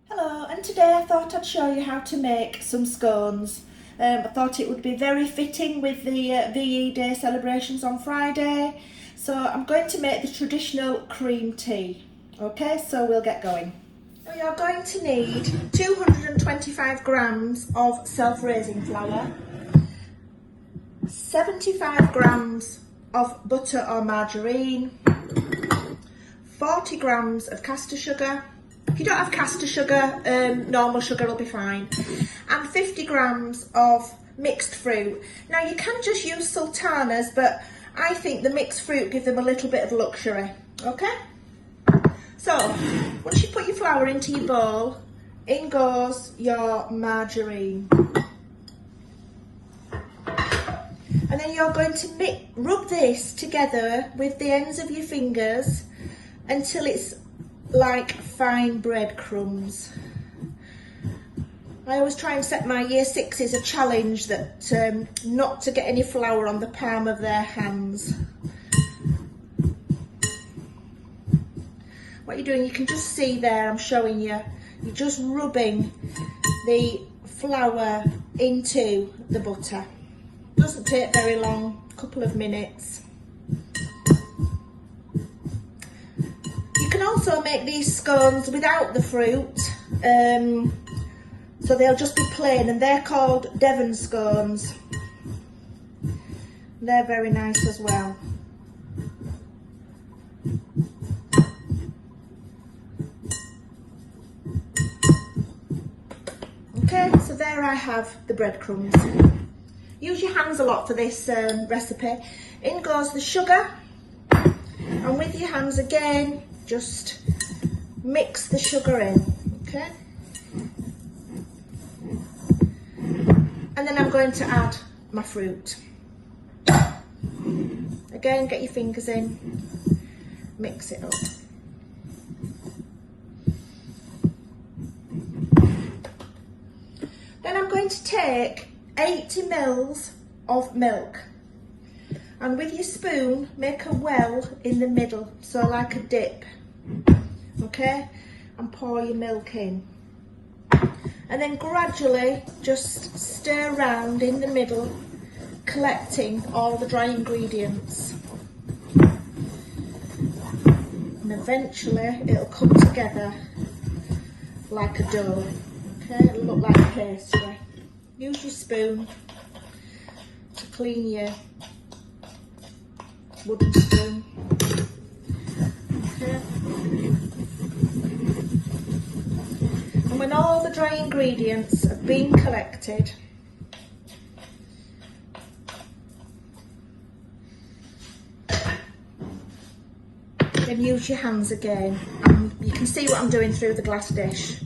Hello, and today I thought I'd show you how to make some scones. I thought it would be very fitting with the VE Day celebrations on Friday. So I'm going to make the traditional cream tea. Okay, so we'll get going. So you're going to need 225 grams of self-raising flour, 75 grams of butter or margarine, 40 grams of caster sugar. If you don't have caster sugar, normal sugar will be fine. And 50 grams of mixed fruit. Now you can just use sultanas, but I think the mixed fruit gives them a little bit of luxury, okay? So, once you put your flour into your bowl, in goes your margarine. And then you're going to rub this together with the ends of your fingers until it's like fine breadcrumbs. I always try and set my year sixes a challenge that not to get any flour on the palm of their hands. What you're doing, you can just see there, I'm showing you, you're just rubbing the flour into the butter. Doesn't take very long, a couple of minutes. You can also make these scones without the fruit, so they'll just be plain, and they're called Devon scones. They're very nice as well. Okay, so there I have the breadcrumbs. Use your hands a lot for this recipe. In goes the sugar, and with your hands again, just mix the sugar in, okay? And then I'm going to add my fruit. Again, get your fingers in, mix it up. Then I'm going to take 80 mils of milk, and with your spoon make a well in the middle, so like a dip, okay, and pour your milk in, and then gradually just stir around in the middle, collecting all the dry ingredients, and eventually it'll come together like a dough. Okay, it'll look like pastry. Use your spoon to clean your wooden spoon. Okay. And when all the dry ingredients have been collected, then use your hands again. And you can see what I'm doing through the glass dish.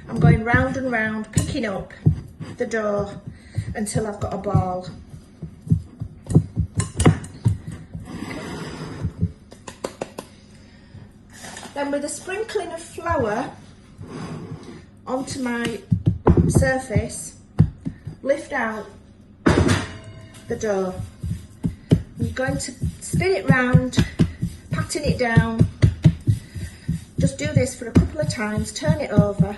I'm going round and round, picking up the dough until I've got a ball. Then with a sprinkling of flour onto my surface, lift out the dough. You're going to spin it round, patting it down. Just do this for a couple of times, turn it over.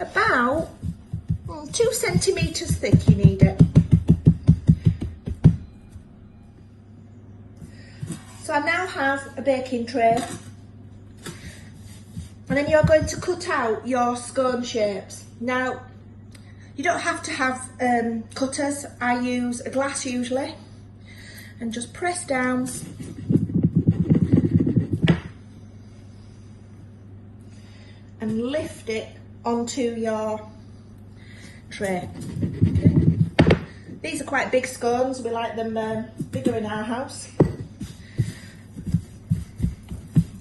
About 2 centimetres thick you need it. So I now have a baking tray, and then you're going to cut out your scone shapes. Now, you don't have to have cutters. I use a glass usually, and just press down and lift it onto your tray. Okay. These are quite big scones, we like them bigger in our house.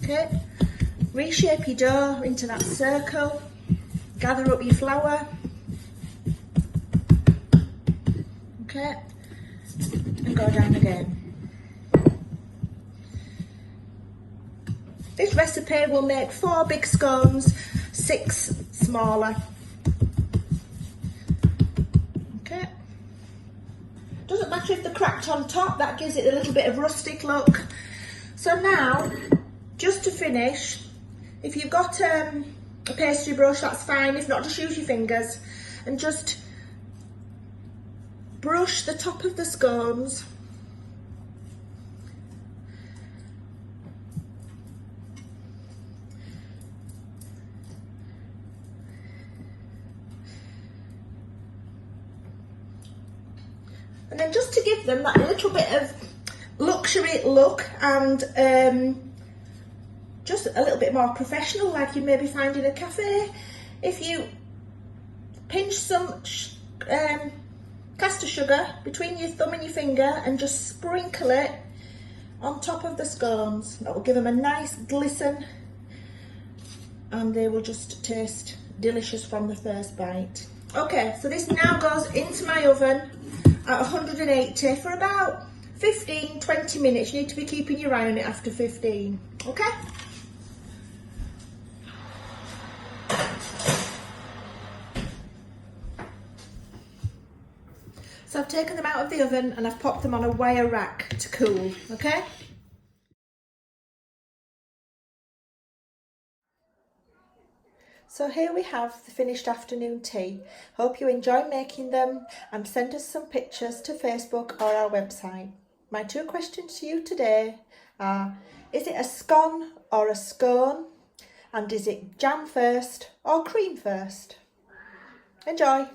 Okay, reshape your dough into that circle, gather up your flour, okay, and go down again. This recipe will make 4 big scones, 6 smaller. Okay, doesn't matter if they're cracked on top, that gives it a little bit of rustic look. So So now, just to finish, if you've got a pastry brush, that's fine. If not, just use your fingers and just brush the top of the scones. And then just to give them that little bit of luxury look and just a little bit more professional, like you maybe find in a cafe, if you pinch some caster sugar between your thumb and your finger and just sprinkle it on top of the scones, that will give them a nice glisten and they will just taste delicious from the first bite. Okay, so this now goes into my oven at 180 for about 15-20 minutes. You need to be keeping your eye on it after 15, okay? So I've taken them out of the oven and I've popped them on a wire rack to cool, okay? So here we have the finished afternoon tea. Hope you enjoy making them and send us some pictures to Facebook or our website. My 2 questions to you today are, is it a scone or a scone? And is it jam first or cream first? Enjoy!